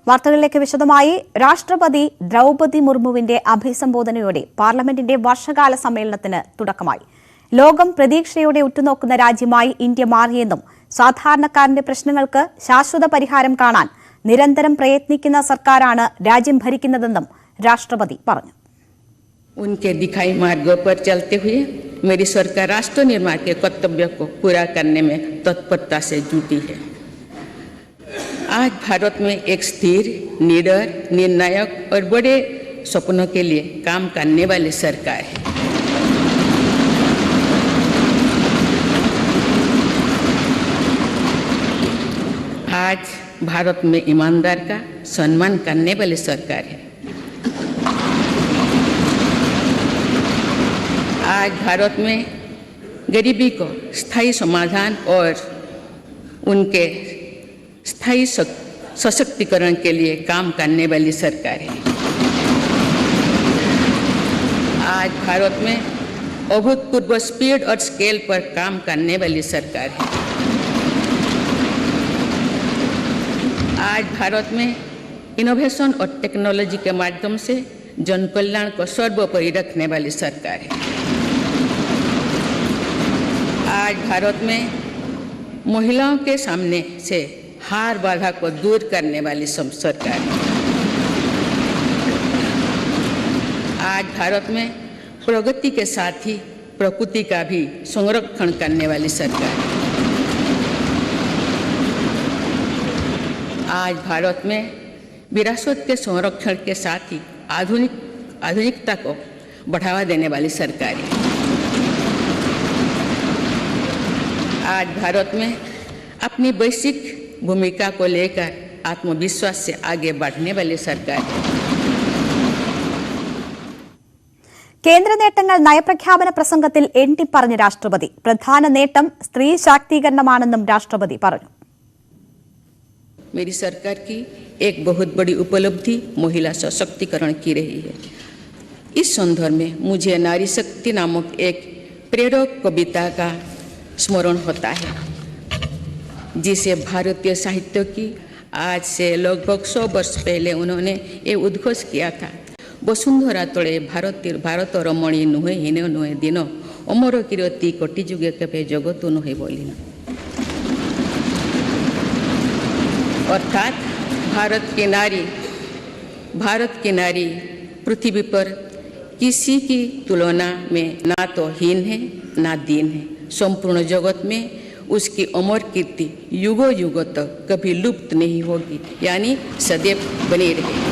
വാർത്തകളിലേക്ക് വിശദമായി. രാഷ്ട്രപതി ദ്രൗപദി മുർമുവിന്റെ അഭിസംബോധനയോടെ പാർലമെന്റിന്റെ വർഷകാല സമ്മേളനത്തിന് തുടക്കമായി. ലോകം പ്രതീക്ഷയോടെ ഉറ്റുനോക്കുന്ന രാജ്യമായി ഇന്ത്യ മാറിയെന്നും സാധാരണക്കാരന്റെ പ്രശ്നങ്ങൾക്ക് ശാശ്വത പരിഹാരം കാണാൻ നിരന്തരം പ്രയത്നിക്കുന്ന സർക്കാരാണ് രാജ്യം ഭരിക്കുന്നതെന്നും രാഷ്ട്രപതി പറഞ്ഞു. उनके दिखाई मार्गों पर चलते हुए मेरी सरकार राष्ट्र निर्माण के कर्तव्य को पूरा करने में तत्परता से जुटी है। आज भारत में एक स्थिर, निडर, निर्णायक और बड़े सपनों के लिए काम करने वाली सरकार है। आज भारत में ईमानदार का सम्मान करने वाली सरकार है। आज भारत में गरीबी को स्थायी समाधान और उनके स्थायी सशक्तिकरण के लिए काम करने वाली सरकार है। आज भारत में अभूतपूर्व स्पीड और स्केल पर काम करने वाली सरकार है। आज भारत में इनोवेशन और टेक्नोलॉजी के माध्यम से जन कल्याण को सर्वोपरि रखने वाली सरकार है। आज भारत में महिलाओं के सामने से हार बाधा को दूर करने वाली सरकार है। आज भारत में प्रगति के साथ ही प्रकृति का भी संरक्षण करने वाली सरकार है। आज भारत में विरासत के संरक्षण के साथ ही आधुनिकता को बढ़ावा देने वाली सरकार है। आज भारत में अपनी वैश्विक भूमिका को लेकर आत्मविश्वास से आगे बढ़ने वाली सरकार है। കേന്ദ്ര നേട്ടങ്ങൾ നയപ്രഖ്യാപന പ്രസംഗത്തിൽ എണ്ണിപ്പറഞ്ഞ രാഷ്ട്രപതി പ്രധാന നേട്ടം സ്ത്രീ ശാക്തീകരണമാണെന്നും രാഷ്ട്രപതി പറഞ്ഞു. मेरी सरकार की एक बहुत बड़ी उपलब्धि महिला सशक्तिकरण की रही है। इस संदर्भ में मुझे नारी शक्ति नामक एक प्रेरक कविता का स्मरण होता है, जिसे भारतीय साहित्य की आज से लगभग 100 वर्ष पहले उन्होंने ये उद्घोष किया था। वसुंधरा तले भारत रमणी नुहे हीन नुहे दिन अमर कीर्ति कोटि जुगे केबे जगत नुहे बोलिना। अर्थात भारत की नारी पृथ्वी पर किसी की तुलना में ना तो हीन है ना दीन है। संपूर्ण जगत में उसकी अमर कीर्ति युगों युगों तक कभी लुप्त नहीं होगी, यानी सदैव बनी रहेगी।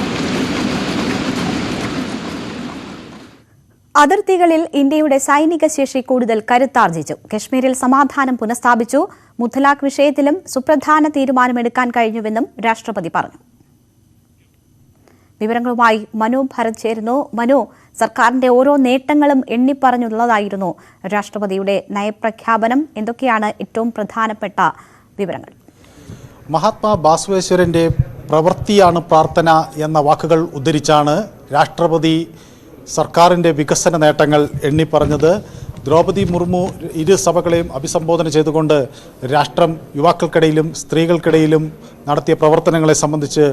അതിർത്തികളിൽ ഇന്ത്യയുടെ സൈനിക ശേഷി കൂടുതൽ കരുത്താർജിച്ചു. കശ്മീരിൽ സമാധാനം പുനഃസ്ഥാപിച്ചു. മുത്തലാഖ് വിഷയത്തിലും സുപ്രധാന തീരുമാനമെടുക്കാൻ കഴിഞ്ഞുവെന്നും രാഷ്ട്രപതി പറഞ്ഞു. വിവരങ്ങളുമായി മനു ഭരത് ചേരുന്നു. മനു, സർക്കാരിന്റെ ഓരോ നേട്ടങ്ങളും എണ്ണിപ്പറഞ്ഞുള്ളതായിരുന്നു രാഷ്ട്രപതിയുടെ നയപ്രഖ്യാപനം. എന്തൊക്കെയാണ് ഏറ്റവും പ്രധാനപ്പെട്ട വിവരങ്ങൾ? മഹാത്മാ ബാസവേശ്വരന്റെ പ്രവൃത്തിയാണ് പ്രാർത്ഥന എന്ന വാക്കുകൾ ഉദ്ധരിച്ചാണ് രാഷ്ട്രപതി സർക്കാരിൻ്റെ വികസന നേട്ടങ്ങൾ എണ്ണിപ്പറഞ്ഞത്. ദ്രൗപദി മുർമു ഇരു സഭകളെയും അഭിസംബോധന ചെയ്തുകൊണ്ട് രാഷ്ട്രം യുവാക്കൾക്കിടയിലും സ്ത്രീകൾക്കിടയിലും നടത്തിയ പ്രവർത്തനങ്ങളെ സംബന്ധിച്ച്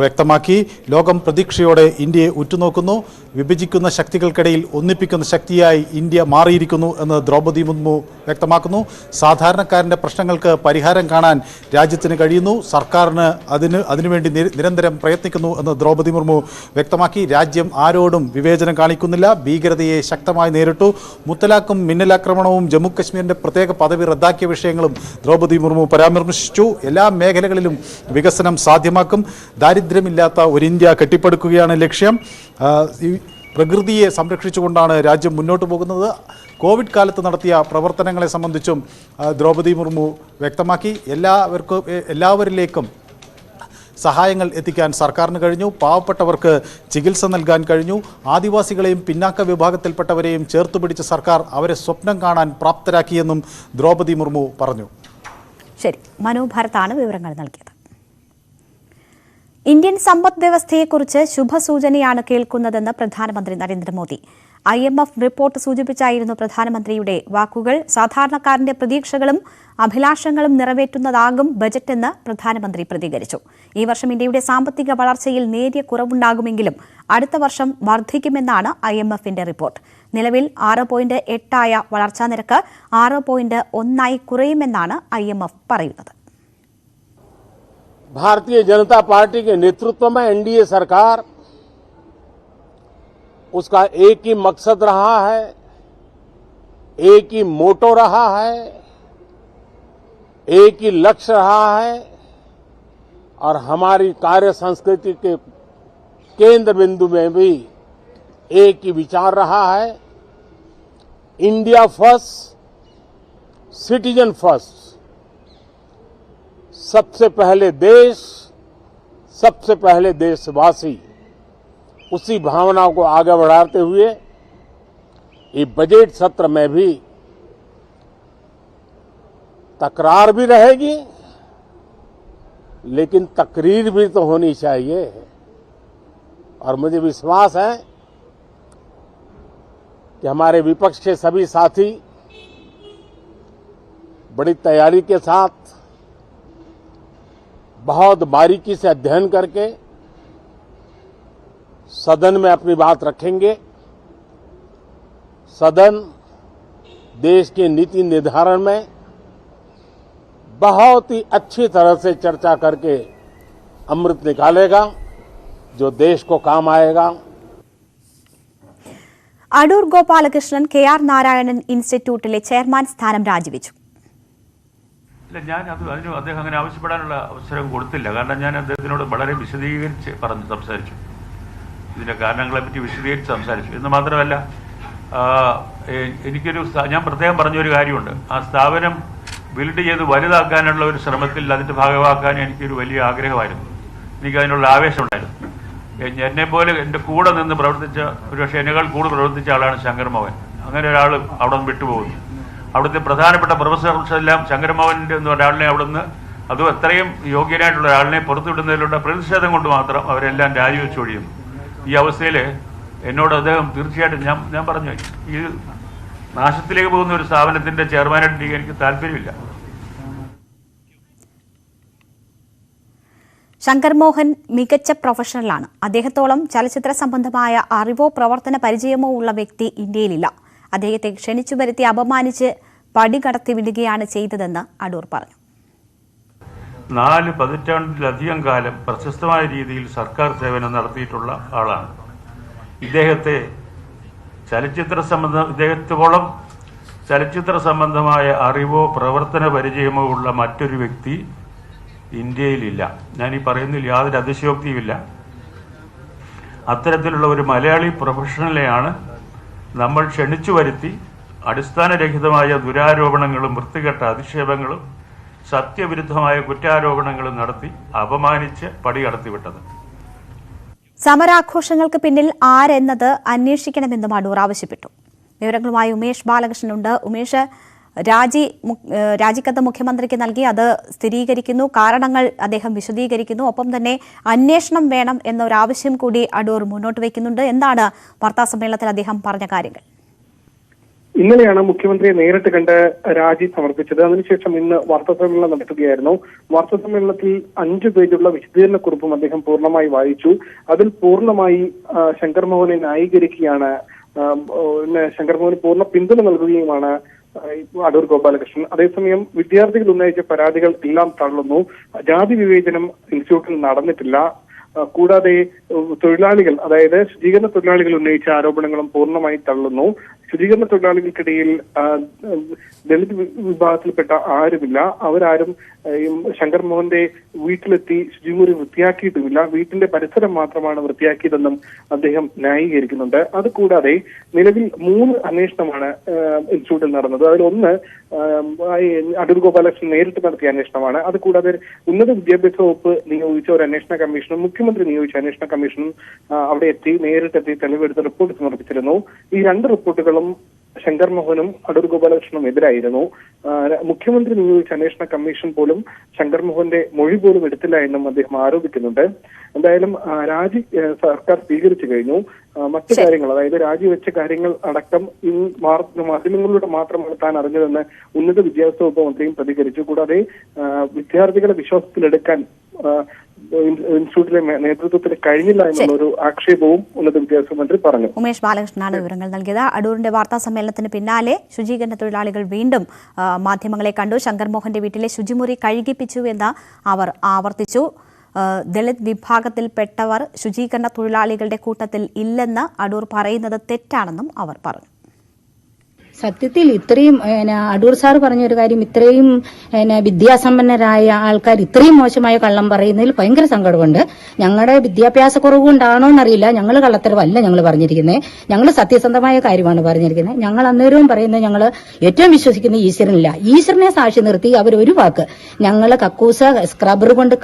വ്യക്തമാക്കി. ലോകം പ്രതീക്ഷയോടെ ഇന്ത്യയെ ഉറ്റുനോക്കുന്നു. വിഭജിക്കുന്ന ശക്തികൾക്കിടയിൽ ഒന്നിപ്പിക്കുന്ന ശക്തിയായി ഇന്ത്യ മാറിയിരിക്കുന്നു എന്ന് ദ്രൗപദി മുർമു വ്യക്തമാക്കുന്നു. സാധാരണക്കാരൻ്റെ പ്രശ്നങ്ങൾക്ക് പരിഹാരം കാണാൻ രാജ്യത്തിന് കഴിയുന്നു. സർക്കാരിന് അതിനുവേണ്ടി നിരന്തരം പ്രയത്നിക്കുന്നു എന്ന് ദ്രൗപദി മുർമു വ്യക്തമാക്കി. രാജ്യം ആരോടും വിവേചനം കാണിക്കുന്നില്ല. ഭീകരതയെ ശക്തമായി നേരിട്ടു. മുത്തലാഖും മിന്നലാക്രമണവും ജമ്മു കശ്മീരിൻ്റെ പ്രത്യേക പദവി റദ്ദാക്കിയ വിഷയങ്ങളും ദ്രൗപദി മുർമു പരാമർശിച്ചു. എല്ലാ മേഖലകളിലും വികസനം സാധ്യമാക്കും. ദാരിദ്ര്യമില്ലാത്ത ഒരു ഇന്ത്യ കെട്ടിപ്പടുക്കുകയാണ് ലക്ഷ്യം. പ്രകൃതിയെ സംരക്ഷിച്ചുകൊണ്ടാണ് രാജ്യം മുന്നോട്ട് പോകുന്നത്. കോവിഡ് കാലത്ത് നടത്തിയ പ്രവർത്തനങ്ങളെ സംബന്ധിച്ചും ദ്രൗപദി മുർമു വ്യക്തമാക്കി. എല്ലാവരിലേക്കും സഹായങ്ങൾ എത്തിക്കാൻ സർക്കാരിന് കഴിഞ്ഞു. പാവപ്പെട്ടവർക്ക് ചികിത്സ നൽകാൻ കഴിഞ്ഞു. ആദിവാസികളെയും പിന്നാക്ക വിഭാഗത്തിൽപ്പെട്ടവരെയും ചേർത്തുപിടിച്ച സർക്കാർ അവരെ സ്വപ്നം കാണാൻ പ്രാപ്തരാക്കിയെന്നും ദ്രൗപദി മുർമു പറഞ്ഞു. ശരി, മനു ഭരത്താണ് വിവരങ്ങൾ നൽകിയത്. ഇന്ത്യൻ സമ്പദ് വ്യവസ്ഥയെക്കുറിച്ച് ശുഭസൂചനയാണ് കേൾക്കുന്നതെന്ന് പ്രധാനമന്ത്രി നരേന്ദ്രമോദി. IMF റിപ്പോർട്ട് സൂചിപ്പിച്ചായിരുന്നു പ്രധാനമന്ത്രിയുടെ വാക്കുകൾ. സാധാരണക്കാരന്റെ പ്രതീക്ഷകളും അഭിലാഷങ്ങളും നിറവേറ്റുന്നതാകും ബജറ്റെന്ന് പ്രധാനമന്ത്രി പ്രതികരിച്ചു. ഈ വർഷം ഇന്ത്യയുടെ സാമ്പത്തിക വളർച്ചയിൽ നേരിയ കുറവുണ്ടാകുമെങ്കിലും അടുത്ത വർഷം വർദ്ധിക്കുമെന്നാണ് IMFന്റെ റിപ്പോർട്ട്. നിലവിൽ 6.8 വളർച്ചാ നിരക്ക് 6.1 കുറയുമെന്നാണ് IMF പറയുന്നത്. भारतीय जनता पार्टी के नेतृत्व में एनडीए सरकार, उसका एक ही मकसद रहा है, एक ही मोटो रहा है, एक ही लक्ष्य रहा है और हमारी कार्य संस्कृति के केंद्र बिंदु में भी एक ही विचार रहा है, इंडिया फर्स्ट, सिटीजन फर्स्ट। सबसे पहले देश, सबसे पहले देशवासी, उसी भावना को आगे बढ़ाते हुए ये बजट सत्र में भी तकरार भी रहेगी, लेकिन तकरीर भी तो होनी चाहिए। और मुझे विश्वास है कि हमारे विपक्ष के सभी साथी बड़ी तैयारी के साथ, बहुत बारीकी से अध्ययन करके सदन में अपनी बात रखेंगे। सदन देश के नीति निर्धारण में बहुत ही अच्छी तरह से चर्चा करके अमृत निकालेगा, जो देश को काम आएगा। അടൂർ ഗോപാലകൃഷ്ണൻ KR നാരായണൻ ഇൻസ്റ്റിറ്റ്യൂട്ടിലെ ചെയർമാൻ സ്ഥാനം രാജിവെച്ചു. ഇല്ല, ഞാൻ അദ്ദേഹം അങ്ങനെ ആവശ്യപ്പെടാനുള്ള അവസരം കൊടുത്തില്ല. കാരണം ഞാൻ അദ്ദേഹത്തിനോട് വളരെ വിശദീകരിച്ച് സംസാരിച്ചു, ഇതിന്റെ കാരണങ്ങളെപ്പറ്റി വിശദീകരിച്ച് സംസാരിച്ചു. എന്ന് മാത്രമല്ല, ഞാൻ പ്രത്യേകം പറഞ്ഞൊരു കാര്യമുണ്ട്. ആ സ്ഥാപനം ബിൽഡ് ചെയ്ത് വലുതാക്കാനുള്ള ഒരു ശ്രമത്തിൽ അതിന്റെ ഭാഗമാക്കാൻ എനിക്കൊരു വലിയ ആഗ്രഹമായിരുന്നു. എനിക്കതിനുള്ള ആവേശമുണ്ടായിരുന്നു. എന്നെപ്പോലെ എൻ്റെ കൂടെ നിന്ന് പ്രവർത്തിച്ച, ഒരുപക്ഷെ എന്നേക്കാൾ കൂടെ പ്രവർത്തിച്ച ആളാണ് ശങ്കർമോഹൻ. അങ്ങനെ ഒരാൾ അവിടെ നിന്ന് വിട്ടുപോകുന്നു. അവിടുത്തെ പ്രധാനപ്പെട്ട പ്രൊഫസർസ് എല്ലാം ശങ്കരമോഹൻ്റെ എന്ന ഒരാളിനെ അവിടുന്ന്, അതും അത്രയും യോഗ്യനായിട്ടുള്ള ഒരാളിനെ പുറത്തുവിടുന്നതിലുള്ള പ്രതിഷേധം കൊണ്ട് മാത്രം അവരെല്ലാം രാജിവെച്ചൊഴിയുന്നു. ഈ അവസ്ഥയിൽ എന്നോട് അദ്ദേഹം തീർച്ചയായിട്ടും ഞാൻ പറഞ്ഞു, ഈ നാശത്തിലേക്ക് പോകുന്ന ഒരു സ്ഥാപനത്തിന്റെ ചെയർമാനായിട്ട് എനിക്ക് താല്പര്യമില്ല. ശങ്കർമോഹൻ മികച്ച പ്രൊഫഷണലാണ്. അദ്ദേഹത്തോളം ചലച്ചിത്ര സംബന്ധമായ അറിവോ പ്രവർത്തന പരിചയമോ ഉള്ള വ്യക്തി ഇന്ത്യയിലില്ല. അദ്ദേഹത്തെ ക്ഷണിച്ചു വരുത്തി അപമാനിച്ച് പടികടത്തി വിടുകയാണ് ചെയ്തതെന്ന് അടൂർ പറഞ്ഞു. 4 പതിറ്റാണ്ടിലധികം കാലം പ്രശസ്തമായ രീതിയിൽ സർക്കാർ സേവനം നടത്തിയിട്ടുള്ള ആളാണ്. ഇദ്ദേഹത്തോളം ചലച്ചിത്ര സംബന്ധമായ അറിവോ പ്രവർത്തന പരിചയമോ ഉള്ള മറ്റൊരു വ്യക്തി ഇന്ത്യയിലില്ല. ഞാൻ ഈ പറയുന്നതിൽ യാതൊരു അതിശയോക്തിയുമില്ല. അത്തരത്തിലുള്ള ഒരു മലയാളി പ്രൊഫഷണലെയാണ് നമ്മൾ ക്ഷണിച്ചു വരുത്തി അടിസ്ഥാനരഹിതമായ ദുരാരോപണങ്ങളും വൃത്തികെട്ട അധിക്ഷേപങ്ങളും സത്യവിരുദ്ധമായ കുറ്റാരോപണങ്ങളും നടത്തി അപമാനിച്ച് പടികടത്തിവിട്ടത്. സമരാഘോഷങ്ങൾക്ക് പിന്നിൽ ആരെന്നത് അന്വേഷിക്കണമെന്നും അടൂർ ആവശ്യപ്പെട്ടു. വിവരങ്ങളുമായി ഉമേഷ് ബാലകൃഷ്ണനുണ്ട്. ഉമേഷ്, രാജിക്കത്ത് മുഖ്യമന്ത്രിക്ക് നൽകി, അത് സ്ഥിരീകരിക്കുന്നു, കാരണങ്ങൾ അദ്ദേഹം വിശദീകരിക്കുന്നു, ഒപ്പം തന്നെ അന്വേഷണം വേണം എന്നൊരാവശ്യം കൂടി അടൂർ മുന്നോട്ട് വയ്ക്കുന്നുണ്ട്. എന്താണ് വാർത്താസമ്മേളനത്തിൽ അദ്ദേഹം പറഞ്ഞ കാര്യങ്ങൾ? ഇന്നലെയാണ് മുഖ്യമന്ത്രിയെ നേരിട്ട് കണ്ട് രാജി സമർപ്പിച്ചത്. അതിനുശേഷം ഇന്ന് വാർത്താസമ്മേളനം നടത്തുകയായിരുന്നു. വാർത്താസമ്മേളനത്തിൽ 5 പേജുള്ള വിശദീകരണക്കുറിപ്പും അദ്ദേഹം പൂർണ്ണമായി വായിച്ചു. അതിൽ പൂർണ്ണമായി ശങ്കർമോഹനെ ന്യായീകരിക്കുകയാണ്, ശങ്കർമോഹന് പൂർണ്ണ പിന്തുണ നൽകുകയുമാണ് അടൂർ ഗോപാലകൃഷ്ണൻ. അതേസമയം വിദ്യാർത്ഥികൾ ഉന്നയിച്ച പരാതികൾ എല്ലാം തള്ളുന്നു. ജാതി വിവേചനം ഇൻസ്റ്റിറ്റ്യൂട്ടിൽ നടന്നിട്ടില്ല. കൂടാതെ തൊഴിലാളികൾ, അതായത് ശുചീകരണ തൊഴിലാളികൾ ഉന്നയിച്ച ആരോപണങ്ങളും പൂർണ്ണമായി തള്ളുന്നു. ശുചീകരണ തൊഴിലാളികൾക്കിടയിൽ ദളിത് വിഭാഗത്തിൽപ്പെട്ട ആരുമില്ല. അവരാരും ശങ്കർമോഹന്റെ വീട്ടിലെത്തി ശുചിമുറി വൃത്തിയാക്കിയിട്ടുമില്ല. വീട്ടിന്റെ പരിസരം മാത്രമാണ് വൃത്തിയാക്കിയതെന്നും അദ്ദേഹം ന്യായീകരിക്കുന്നുണ്ട്. അതുകൂടാതെ നിലവിൽ 3 അന്വേഷണമാണ് ഇൻസ്റ്റിറ്റ്യൂട്ടിൽ നടന്നത്. അതിലൊന്ന് അടൂർ ഗോപാലകൃഷ്ണൻ നേരിട്ട് നടത്തിയ അന്വേഷണമാണ്. അതുകൂടാതെ ഉന്നത വിദ്യാഭ്യാസ വകുപ്പ് നിയോഗിച്ച ഒരു അന്വേഷണ കമ്മീഷനും മുഖ്യമന്ത്രി നിയോഗിച്ച അന്വേഷണ കമ്മീഷനും അവിടെ നേരിട്ടെത്തി തെളിവെടുത്ത് റിപ്പോർട്ട് സമർപ്പിച്ചിരുന്നു. ഈ 2 റിപ്പോർട്ടുകളും ശങ്കർ മോഹനും അടൂർ ഗോപാലകൃഷ്ണനും എതിരായിരുന്നു. മുഖ്യമന്ത്രി നിയോഗിച്ച അന്വേഷണ കമ്മീഷൻ പോലും ശങ്കർ മോഹന്റെ മൊഴി പോലും എടുത്തില്ല എന്നും അദ്ദേഹം ആരോപിക്കുന്നുണ്ട്. എന്തായാലും രാജി സർക്കാർ സ്വീകരിച്ചു കഴിഞ്ഞു. മറ്റു കാര്യങ്ങൾ, അതായത് രാജിവെച്ച കാര്യങ്ങൾ അടക്കം മാധ്യമങ്ങളിലൂടെ മാത്രമാണ് താൻ അറിഞ്ഞതെന്ന് ഉന്നത വിദ്യാഭ്യാസ വകുപ്പ് മന്ത്രിയും പ്രതികരിച്ചു. കൂടാതെ വിദ്യാർത്ഥികളെ വിശ്വാസത്തിലെടുക്കാൻ ഇൻസ്റ്റിറ്റ്യൂട്ടിലെ നേതൃത്വത്തിന് കഴിഞ്ഞില്ല എന്നുള്ള ഒരു ആക്ഷേപവും ഉന്നത വിദ്യാഭ്യാസ മന്ത്രി പറഞ്ഞു. ഉമേഷ് ബാലകൃഷ്ണനാണ് വിവരങ്ങൾ നൽകിയത്. അടൂരിന്റെ വാർത്താ സമ്മേളനത്തിന് പിന്നാലെ ശുചീകരണ തൊഴിലാളികൾ വീണ്ടും മാധ്യമങ്ങളെ കണ്ടു. ശങ്കർ മോഹന്റെ വീട്ടിലെ ശുചിമുറി കഴുകിപ്പിച്ചു എന്ന് അവർ ആവർത്തിച്ചു. ദളിത് വിഭാഗത്തിൽപ്പെട്ടവർ ശുചീകരണ തൊഴിലാളികളുടെ കൂട്ടത്തിൽ ഇല്ലെന്ന് അടൂർ പറയുന്നത് തെറ്റാണെന്നും അവർ പറഞ്ഞു. സത്യത്തിൽ ഇത്രയും അടൂർ സാർ പറഞ്ഞൊരു കാര്യം, ഇത്രയും വിദ്യാസമ്പന്നരായ ആൾക്കാർ ഇത്രയും മോശമായ കള്ളം പറയുന്നതിൽ ഭയങ്കര സങ്കടമുണ്ട്. ഞങ്ങളുടെ വിദ്യാഭ്യാസ കുറവ് കൊണ്ടാണോ എന്നറിയില്ല, ഞങ്ങൾ കള്ളത്തരവല്ല ഞങ്ങൾ പറഞ്ഞിരിക്കുന്നത്, ഞങ്ങൾ സത്യസന്ധമായ കാര്യമാണ് പറഞ്ഞിരിക്കുന്നത്. ഞങ്ങൾ അന്നേരവും പറയുന്നത് ഞങ്ങൾ ഏറ്റവും വിശ്വസിക്കുന്ന ഈശ്വരനില്ല. ഈശ്വരനെ സാക്ഷി നിർത്തി അവർ ഒരു വാക്ക് ഞങ്ങൾ കക്കൂസ സ്ക്രബർ കൊണ്ട്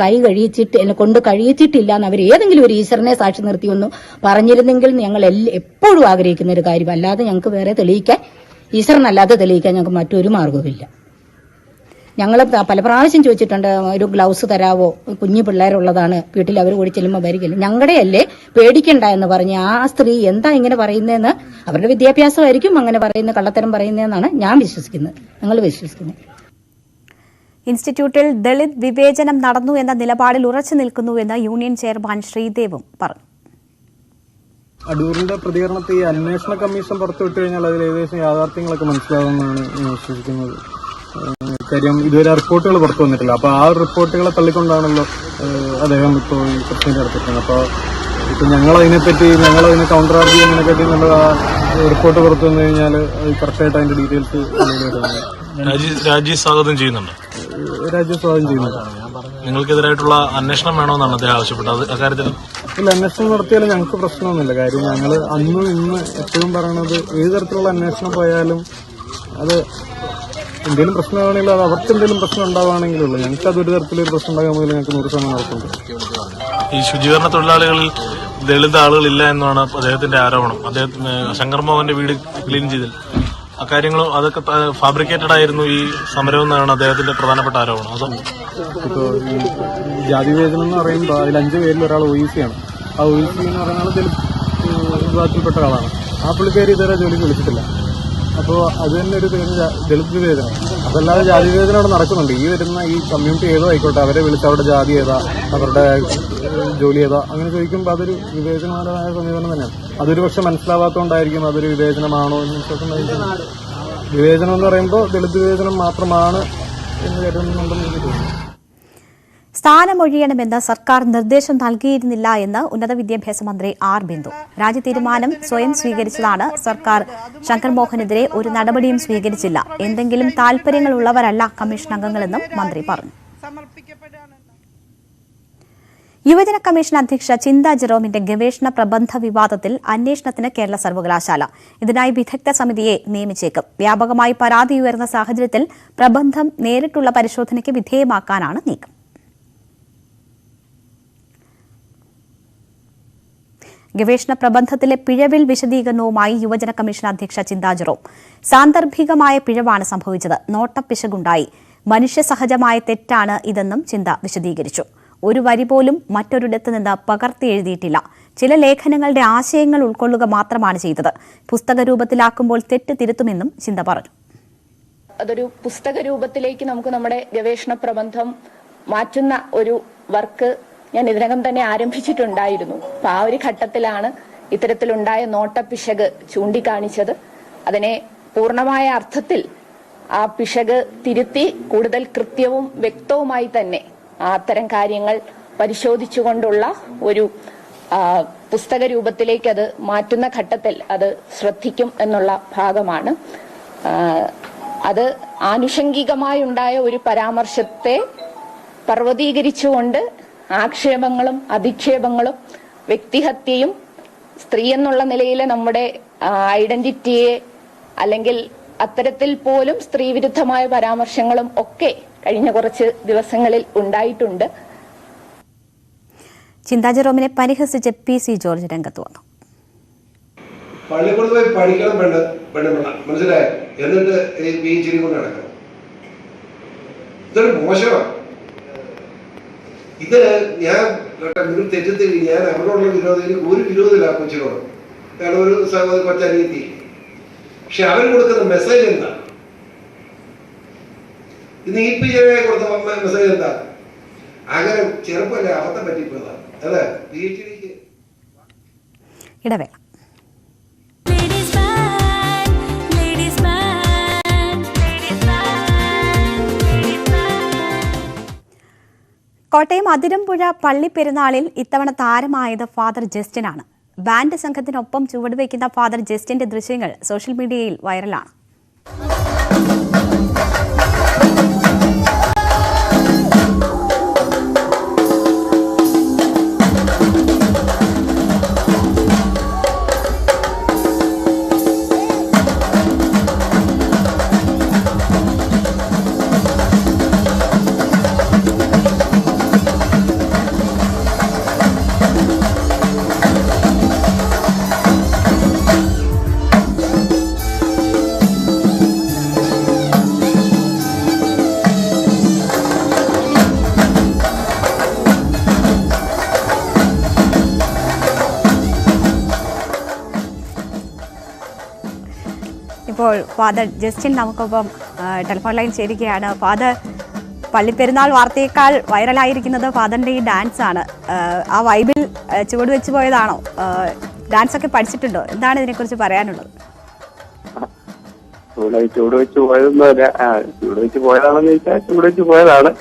കഴിയിച്ചിട്ടില്ല എന്ന് അവർ ഏതെങ്കിലും ഒരു ഈശ്വരനെ സാക്ഷി നിർത്തി ഒന്ന് പറഞ്ഞിരുന്നെങ്കിൽ ഞങ്ങൾ എപ്പോഴും ആഗ്രഹിക്കുന്ന ഒരു കാര്യം. അല്ലാതെ ഞങ്ങൾക്ക് വേറെ തെളിയിക്കാൻ, ഈശ്വരനല്ലാതെ തെളിയിക്കാൻ ഞങ്ങൾക്ക് മറ്റൊരു മാർഗവുമില്ല. ഞങ്ങൾ പല പ്രാവശ്യം ചോദിച്ചിട്ടുണ്ട്, ഒരു ഗ്ലൗസ് തരാവോ, കുഞ്ഞു പിള്ളേരുള്ളതാണ് വീട്ടിൽ, അവർ കൂടി ചെല്ലുമ്പോൾ വരികയില്ല. ഞങ്ങളുടെ അല്ലേ, പേടിക്കണ്ട എന്ന് പറഞ്ഞ് ആ സ്ത്രീ എന്താ ഇങ്ങനെ പറയുന്നതെന്ന്, അവരുടെ വിദ്യാഭ്യാസമായിരിക്കും അങ്ങനെ പറയുന്ന കള്ളത്തരം പറയുന്നതെന്നാണ് ഞാൻ വിശ്വസിക്കുന്നത്, ഞങ്ങൾ വിശ്വസിക്കുന്നത്. ഇൻസ്റ്റിറ്റ്യൂട്ടിൽ ദളിത് വിവേചനം നടന്നു എന്ന നിലപാടിൽ ഉറച്ചു നിൽക്കുന്നുവെന്ന് യൂണിയൻ ചെയർമാൻ ശ്രീദേവും പറഞ്ഞു. അടൂരിന്റെ പ്രതികരണത്തെ ഈ അന്വേഷണ കമ്മീഷൻ പുറത്തുവിട്ട് കഴിഞ്ഞാൽ അതിൽ ഏകദേശം യാഥാർത്ഥ്യങ്ങളൊക്കെ മനസ്സിലാവുമെന്നാണ് ഞാൻ വിശ്വസിക്കുന്നത്. കാര്യം ഇതുവരെ റിപ്പോർട്ടുകൾ പുറത്തു വന്നിട്ടില്ല. അപ്പോൾ ആ റിപ്പോർട്ടുകളെ തള്ളിക്കൊണ്ടാണല്ലോ അദ്ദേഹം ഇപ്പോൾ ഈ പ്രശ്നം നടത്തിയിട്ടുള്ളത്. അപ്പോൾ ഇപ്പം ഞങ്ങളതിനെ കൗണ്ടർ ആർഗ്യൂ ചെയ്യുന്നതിനെപ്പറ്റി നമ്മൾ ആ റിപ്പോർട്ട് പുറത്തു വന്നു കഴിഞ്ഞാൽ കറക്റ്റായിട്ട് അതിന്റെ ഡീറ്റെയിൽസ് രാജി സ്വാഗതം ചെയ്യുന്നുണ്ട്. നിങ്ങൾക്കെതിരായിട്ടുള്ള അന്വേഷണം വേണമെന്നാണ് അദ്ദേഹം ആവശ്യപ്പെട്ടത്. അക്കാര്യത്തിൽ ഇല്ല, അന്വേഷണം നടത്തിയാലും ഞങ്ങൾക്ക് പ്രശ്നമൊന്നുമില്ല. കാര്യം ഞങ്ങൾ അന്നും ഇന്ന് എപ്പോഴും പറയണത്, ഏത് തരത്തിലുള്ള അന്വേഷണം പോയാലും അത് എന്തെങ്കിലും പ്രശ്നമാണെങ്കിലും അത് അവർക്ക് എന്തെങ്കിലും പ്രശ്നം ഉണ്ടാവുകയാണെങ്കിലുള്ളൂ. ഞങ്ങൾക്ക് അതൊരു തരത്തിലൊരു പ്രശ്നം ഉണ്ടാകാൻ പോലും ഞങ്ങൾക്ക് 100% ഉറപ്പുണ്ട്. ഈ ശുചീകരണ തൊഴിലാളികളിൽ ദളിത് ആളുകളില്ല എന്നാണ് അദ്ദേഹത്തിന്റെ ആരോപണം. ശങ്കർ മോഹന്റെ വീട് ക്ലീൻ ചെയ്തിൽ അക്കാര്യങ്ങളും അതൊക്കെ ഫാബ്രിക്കേറ്റഡ് ആയിരുന്നു ഈ സമരം എന്നാണ് അദ്ദേഹത്തിന്റെ പ്രധാനപ്പെട്ട ആരോപണം. അതോ ഇപ്പോൾ ഈ ജാതി വിവേചനം എന്ന് പറയുമ്പോൾ അതിൽ 5 പേരിൽ ഒരാൾ OEC ആണ്. ആ OEC എന്ന് പറയുന്നത് ദളിത് വിഭാഗത്തിൽപ്പെട്ട ആളാണ്. ആ പുള്ളിക്കാരി ഇതുവരെ ജോലിക്ക് വിളിച്ചിട്ടില്ല. അപ്പോൾ അത് തന്നെ ഒരു ദളിത് വിവേചനം. അതല്ലാതെ ജാതി വിവേചനം അവിടെ നടക്കുന്നുണ്ട്. ഈ വരുന്ന ഈ കമ്മ്യൂണിറ്റി ഏതോ ആയിക്കോട്ടെ, അവരെ വിളിച്ച് അവരുടെ ജാതി ഏതാ, അവരുടെ ജോലി ഏതാ, അങ്ങനെ ചോദിക്കുമ്പോൾ അതൊരു വിവേചനപരമായ സമീപനം തന്നെയാണ്. അതൊരു പക്ഷെ മനസ്സിലാവാത്തതുകൊണ്ടായിരിക്കും അതൊരു വിവേചനമാണോ എന്ന് വിശ്വാസം. വിവേചനം എന്ന് പറയുമ്പോൾ ദളിത് വിവേചനം മാത്രമാണ് എന്ന് കരുതുന്നുണ്ടെന്ന് എനിക്ക് തോന്നുന്നു. സ്ഥാനമൊഴിയണമെന്ന് സർക്കാർ നിർദ്ദേശം നൽകിയിരുന്നില്ല എന്ന് ഉന്നത വിദ്യാഭ്യാസ മന്ത്രി ആർ ബിന്ദു. രാജി തീരുമാനം സ്വയം സ്വീകരിച്ചതാണ് സർക്കാർ. ശങ്കർ മോഹനെതിരെ ഒരു നടപടിയും സ്വീകരിച്ചില്ല. എന്തെങ്കിലും താൽപര്യങ്ങളുള്ളവരല്ല കമ്മീഷൻ അംഗങ്ങളെന്നും മന്ത്രി പറഞ്ഞു. യുവജന കമ്മീഷൻ അധ്യക്ഷ ചിന്ത ജെറോമിന്റെ ഗവേഷണ പ്രബന്ധ വിവാദത്തിൽ അന്വേഷണത്തിന് കേരള സർവകലാശാല. ഇതിനായി വിദഗ്ധ സമിതിയെ നിയമിച്ചേക്കും. വ്യാപകമായി പരാതി ഉയർന്ന സാഹചര്യത്തിൽ പ്രബന്ധം നേരിട്ടുള്ള പരിശോധനയ്ക്ക് വിധേയമാക്കാനാണ് നീക്കം. ഗവേഷണ പ്രബന്ധത്തിലെ പിഴവിൽ വിശദീകരണവുമായി യുവജന കമ്മീഷൻ അധ്യക്ഷ ചിന്ത ജെറോം. സാന്ദർഭികമായ പിഴവാണ് സംഭവിച്ചത്, നോട്ടപ്പിശകുണ്ടായി, മനുഷ്യസഹജമായ തെറ്റാണ് ഇതെന്നും ചിന്ത വിശദീകരിച്ചു. ഒരു വരി പോലും മറ്റൊരിടത്ത് നിന്ന് പകർത്തി എഴുതിയിട്ടില്ല. ചില ലേഖനങ്ങളുടെ ആശയങ്ങൾ ഉൾക്കൊള്ളുക മാത്രമാണ് ചെയ്തത്. പുസ്തക രൂപത്തിലാക്കുമ്പോൾ തെറ്റ് തിരുത്തുമെന്നും ചിന്ത പറഞ്ഞു. അതൊരു പുസ്തക രൂപത്തിലേക്ക് നമുക്ക് നമ്മുടെ ഗവേഷണ പ്രബന്ധം മാറ്റുന്ന ഒരു വർക്ക് ഞാൻ ഇതിനകം തന്നെ ആരംഭിച്ചിട്ടുണ്ടായിരുന്നു. അപ്പൊ ആ ഒരു ഘട്ടത്തിലാണ് ഇത്തരത്തിലുണ്ടായ നോട്ടപ്പിശക് ചൂണ്ടിക്കാണിച്ചത്. അതിനെ പൂർണ്ണമായ അർത്ഥത്തിൽ ആ പിശക് തിരുത്തി കൂടുതൽ കൃത്യവും വ്യക്തവുമായി തന്നെ അത്തരം കാര്യങ്ങൾ പരിശോധിച്ചുകൊണ്ടുള്ള ഒരു പുസ്തക രൂപത്തിലേക്ക് അത് മാറ്റുന്ന ഘട്ടത്തിൽ അത് ശ്രദ്ധിക്കും എന്നുള്ള ഭാഗമാണ്. അത് ആനുഷംഗികമായി ഉണ്ടായ ഒരു പരാമർശത്തെ പർവ്വതീകരിച്ചുകൊണ്ട് ആക്ഷേപങ്ങളും അധിക്ഷേപങ്ങളും വ്യക്തിഹത്യയും സ്ത്രീ എന്നുള്ള നിലയിലെ നമ്മുടെ ഐഡന്റിറ്റിയെ അല്ലെങ്കിൽ അത്തരത്തിൽ പോലും സ്ത്രീവിരുദ്ധമായ പരാമർശങ്ങളും ഒക്കെ കഴിഞ്ഞ കുറച്ച് ദിവസങ്ങളിൽ ഉണ്ടായിട്ടുണ്ട്. ചിന്താ ജെറോമിനെ പരിഹസിച്ച് PC ജോർജ് രംഗത്ത് വന്നു. പള്ളിക്കൂടത്ത് പോയി പഠിക്കണം പെണ്ണുപിള്ള, മനസ്സിലായോ? എന്നിട്ട് ഈ ബീച്ചിൽ കൊണ്ട് നടക്കണം. ഇതൊരു മോശമാണ്. ഇത് ഞാൻ നിങ്ങൾ തെറ്റത്തില്ല, ഞാൻ അവരോടുള്ള വിരോധം, എനിക്ക് ഒരു വിരോധമില്ല ആ കൊച്ചിനോട്. കാരണം ഒരു സഹോദരി കൊച്ചനിയത്തി. പക്ഷെ അവർ കൊടുക്കുന്ന മെസ്സേജ് എന്താ? ഇന്ന് EPJ കൊടുത്ത മെസ്സേജ് എന്താ? അങ്ങനെ ചെറുപ്പമല്ലേ അബദ്ധം പറ്റിപ്പോയതാണ്. അതെ, PhDക്ക് ഇടവേള. കോട്ടയം അതിരമ്പുഴ പള്ളിപ്പെരുന്നാളിൽ ഇത്തവണ താരമായത് ഫാദർ ജസ്റ്റിനാണ്. ബാൻഡ് സംഘത്തിനൊപ്പം ചുവടുവയ്ക്കുന്ന ഫാദർ ജസ്റ്റിന്റെ ദൃശ്യങ്ങൾ സോഷ്യൽ മീഡിയയിൽ വൈറലാണ്. ഇപ്പോൾ ഫാദർ ജസ്റ്റിൻ നമുക്കൊപ്പം ടെലിഫോൺ ലൈൻ ചേരുകയാണ്. ഫാദർ, പള്ളിപ്പെരുന്നാൾ വാർത്തയേക്കാൾ വൈറലായിരിക്കുന്നത് ഫാദറിൻ്റെ ഈ ഡാൻസ് ആണ്. ആ വൈബിൽ ചുവട് വെച്ച് പോയതാണോ? ഡാൻസ് ഒക്കെ പഠിച്ചിട്ടുണ്ടോ? എന്താണ് ഇതിനെക്കുറിച്ച് പറയാനുള്ളത്? ചൂട് വെച്ച് പോയതൊന്നുമല്ല. ചൂട് വെച്ച് പോയതാണെന്ന് ചോദിച്ചാൽ ചൂട് വെച്ച് പോയതാണ്.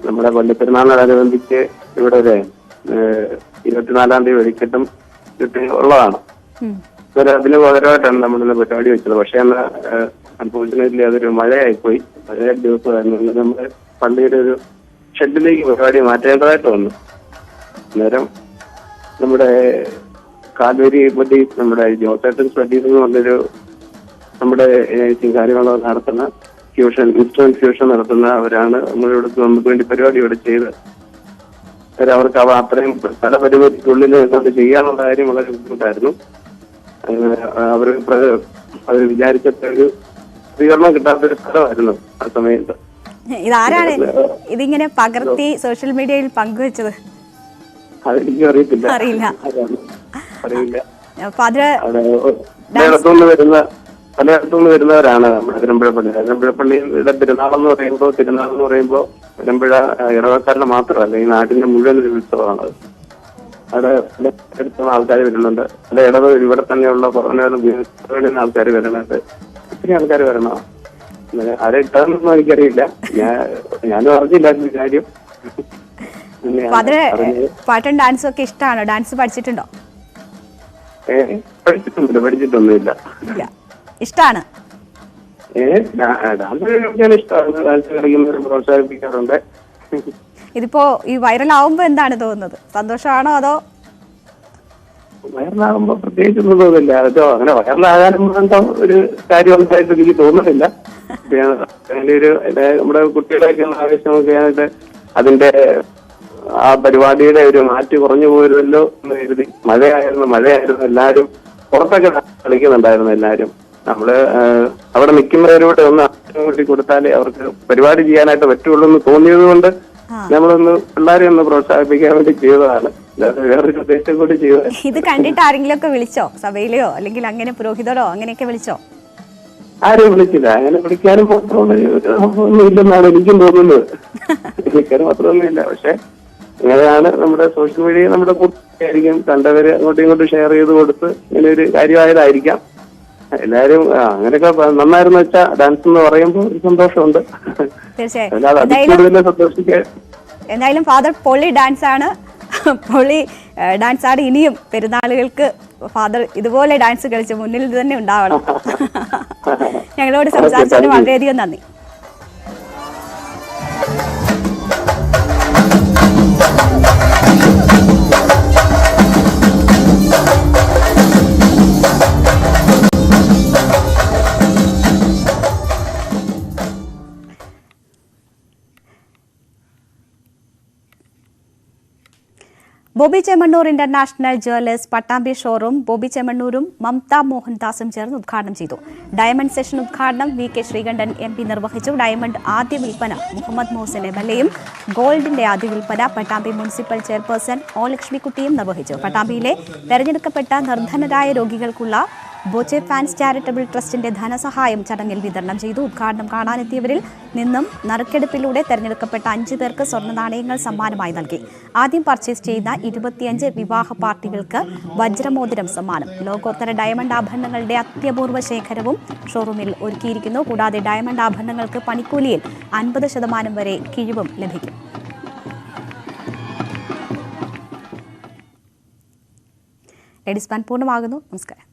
നമ്മുടെ പള്ളിപ്പെരുന്നാളിനോടനുബന്ധിച്ച് ഇവിടെ ഒരു 24-ാം തീയതി വെടിക്കെട്ടും ഉള്ളതാണ്. അതിന് പകരമായിട്ടാണ് നമ്മളിന്ന് പരിപാടി വെച്ചത്. പക്ഷെ എന്നാൽ അൺഫോർച്ചുനേറ്റ്ലി അതൊരു മഴയായിപ്പോയി. മഴ ദിവസമായിരുന്നു. നമ്മുടെ പള്ളിയുടെ ഒരു ഷെഡിലേക്ക് പരിപാടി മാറ്റേണ്ടതായിട്ട് വന്നു. അന്നേരം നമ്മുടെ കാൽവരി പള്ളി, നമ്മുടെ ജോസേട്ടൻ സ്റ്റഡീസ് എന്ന് പറഞ്ഞൊരു നമ്മുടെ കാര്യങ്ങൾ നടത്തുന്ന ഇൻസ്ട്രുമെന്റ് ഫ്യൂഷൻ നടത്തുന്നവരാണ് നമ്മളിവിടെ നമുക്ക് വേണ്ടി പരിപാടി ഇവിടെ ചെയ്ത്. അവർക്ക് അത്രയും പല പരിപാടിക്കുള്ളിൽ എന്തുകൊണ്ട് ചെയ്യാനുള്ള കാര്യം വളരെ ബുദ്ധിമുട്ടായിരുന്നു. അവർ വിചാരിച്ചിട്ട് ഒരു സ്വീകരണം കിട്ടാത്തൊരു സ്ഥലമായിരുന്നു ആ സമയത്ത്. ഇതാരാണ് ഇതിങ്ങനെ പകർത്തി സോഷ്യൽ മീഡിയയിൽ പങ്കുവെച്ചത്? അതെനിക്ക് അറിയില്ല. പലയിടത്തുനിന്ന് വരുന്നവരാണ് നമ്മുടെ അതിരമ്പുഴ പള്ളി. അതിരമ്പുഴ പള്ളിയുടെ പെരുന്നാൾ എന്ന് പറയുമ്പോൾ അതിരമ്പുഴ ഇടവക്കാരുടെ മാത്രമല്ല, ഈ നാട്ടിന്റെ മുഴുവൻ ഒരു ഉത്സവമാണ്. അവിടെ പലയിടത്തുനിന്ന് ആൾക്കാർ വരുന്നുണ്ട്. പല ഇടവ് ഇവിടെ തന്നെയുള്ള പുറമെ ആൾക്കാർ വരുന്നുണ്ട്. ഒത്തിരി ആൾക്കാർ വരണോ? ആരെ ഇട്ടതെന്നൊന്നും എനിക്കറിയില്ല. ഞാനും അറിഞ്ഞില്ല കാര്യം. പാട്ടും ഡാൻസും ഒക്കെ ഇഷ്ടമാണോ? ഡാൻസ് പഠിച്ചിട്ടുണ്ടോ? പഠിച്ചിട്ടൊന്നുമില്ല. ഇഷ്ടമാണ്. ഡാൻസ് കളിക്കാൻ ഇഷ്ടമാണ്. ഡാൻസ് കളിക്കുന്നവരെ പ്രോത്സാഹിപ്പിക്കാറുണ്ട്. ഇതിപ്പോ ഈ വൈറലാവുമ്പോ എന്താണ് തോന്നുന്നത്? സന്തോഷമാണോ അതോ? വൈറലാകുമ്പോ പ്രത്യേകിച്ചൊന്നും തോന്നില്ല. അതോ അങ്ങനെ വൈറലാകാനും ഒരു കാര്യം ഉണ്ടായിട്ട് എനിക്ക് തോന്നുന്നില്ല. ഒരു നമ്മുടെ കുട്ടികളെയൊക്കെ ആവശ്യമൊക്കെ ആയിട്ട് അതിന്റെ ആ പരിപാടിയുടെ ഒരു മാറ്റ് കുറഞ്ഞു പോയിരുന്നല്ലോ എന്ന് കരുതി. മഴയായിരുന്നു. എല്ലാവരും പുറത്തൊക്കെ കളിക്കുന്നുണ്ടായിരുന്നു. എല്ലാവരും നമ്മള് അവിടെ നിൽക്കുന്നവരോട് ഒന്ന് കൂട്ടി കൊടുത്താലേ അവർക്ക് പരിപാടി ചെയ്യാനായിട്ട് പറ്റുള്ളൂ എന്ന് തോന്നിയത് കൊണ്ട് നമ്മളൊന്ന് പിള്ളേരെ ഒന്ന് പ്രോത്സാഹിപ്പിക്കാൻ വേണ്ടി ചെയ്തതാണ്. വേറൊരു ഉദ്ദേശം കൂടി ചെയ്തത്. ഇത് കണ്ടിട്ട് ആരെങ്കിലും ഒക്കെ വിളിച്ചോ? സഭയിലെയോ അല്ലെങ്കിൽ അങ്ങനെ പുരോഹിതരോ അങ്ങനെയൊക്കെ വിളിച്ചോ? ആരും വിളിച്ചില്ല. അങ്ങനെ വിളിക്കാനും മാത്രമൊന്നും ഇല്ലെന്നാണ് എനിക്കും തോന്നുന്നത്. വിളിക്കാനും മാത്രമൊന്നുമില്ല. പക്ഷെ ഇങ്ങനെയാണ് നമ്മുടെ സോഷ്യൽ മീഡിയ നമ്മുടെ കൂട്ടായിരിക്കും കണ്ടവര് അങ്ങോട്ടും ഇങ്ങോട്ടും ഷെയർ ചെയ്ത് കൊടുത്ത് ഇങ്ങനെ ഒരു കാര്യമായതായിരിക്കാം. എല്ലാരും അങ്ങനെയൊക്കെ നന്നായിരുന്നു വെച്ചാ ഡാൻസ് എന്ന് പറയുമ്പോൾ ഒരു സന്തോഷമുണ്ട്. എന്തായാലും ഫാദർ പൊളി ഡാൻസ് ആണ്. പൊളി ഡാൻസ് ആണ്. ഇനിയും പെരുന്നാളുകൾക്ക് ഫാദർ ഇതുപോലെ ഡാൻസ് കളിച്ച് മുന്നിൽ തന്നെ ഉണ്ടാവണം. ഞങ്ങളോട് സംസാരിച്ചതിന് വളരെയധികം നന്ദി. Boby Chemmanur international jewellers Pattambi showroom Boby ചെമ്മണ്ണൂരും മമത മോഹൻദാസും ചേർന്ന് ഉദ്ഘാടനം ചെയ്തു. ഡയമണ്ട് സെഷൻ ഉദ്ഘാടനം VK ശ്രീകണ്ഠൻ MP നിർവഹിച്ചു. ഡയമണ്ട് ആദ്യ വിൽപ്പന മുഹമ്മദ് മോഹസിൻ MLAയും ഗോൾഡിന്റെ ആദ്യ വിൽപ്പന പട്ടാമ്പി മുനിസിപ്പൽ ചെയർപേഴ്സൺ O ലക്ഷ്മിക്കുട്ടിയും നിർവഹിച്ചു. പട്ടാമ്പിയിലെ തെരഞ്ഞെടുക്കപ്പെട്ട നിർധനരായ രോഗികൾക്കുള്ള ബോച്ചെ ഫാൻസ് ചാരിറ്റബിൾ ട്രസ്റ്റിന്റെ ധനസഹായം ചടങ്ങിൽ വിതരണം ചെയ്തു. ഉദ്ഘാടനം കാണാനെത്തിയവരിൽ നിന്നും നറുക്കെടുപ്പിലൂടെ തെരഞ്ഞെടുക്കപ്പെട്ട 5 പേർക്ക് സ്വർണ്ണ നാണയങ്ങൾ സമ്മാനമായി നൽകി. ആദ്യം പർച്ചേസ് ചെയ്യുന്ന 25 വിവാഹ പാർട്ടികൾക്ക് വജ്രമോതിരം സമ്മാനം. ലോകോത്തര ഡയമണ്ട് ആഭരണങ്ങളുടെ അത്യപൂർവ ശേഖരവും ഷോറൂമിൽ ഒരുക്കിയിരിക്കുന്നു. കൂടാതെ ഡയമണ്ട് ആഭരണങ്ങൾക്ക് പണിക്കൂലിയിൽ 50% വരെ കിഴിവും ലഭിക്കും. ലേഡീസ് ബാൻഡ് പൂർണ്ണമാകുന്നു. നമസ്കാരം.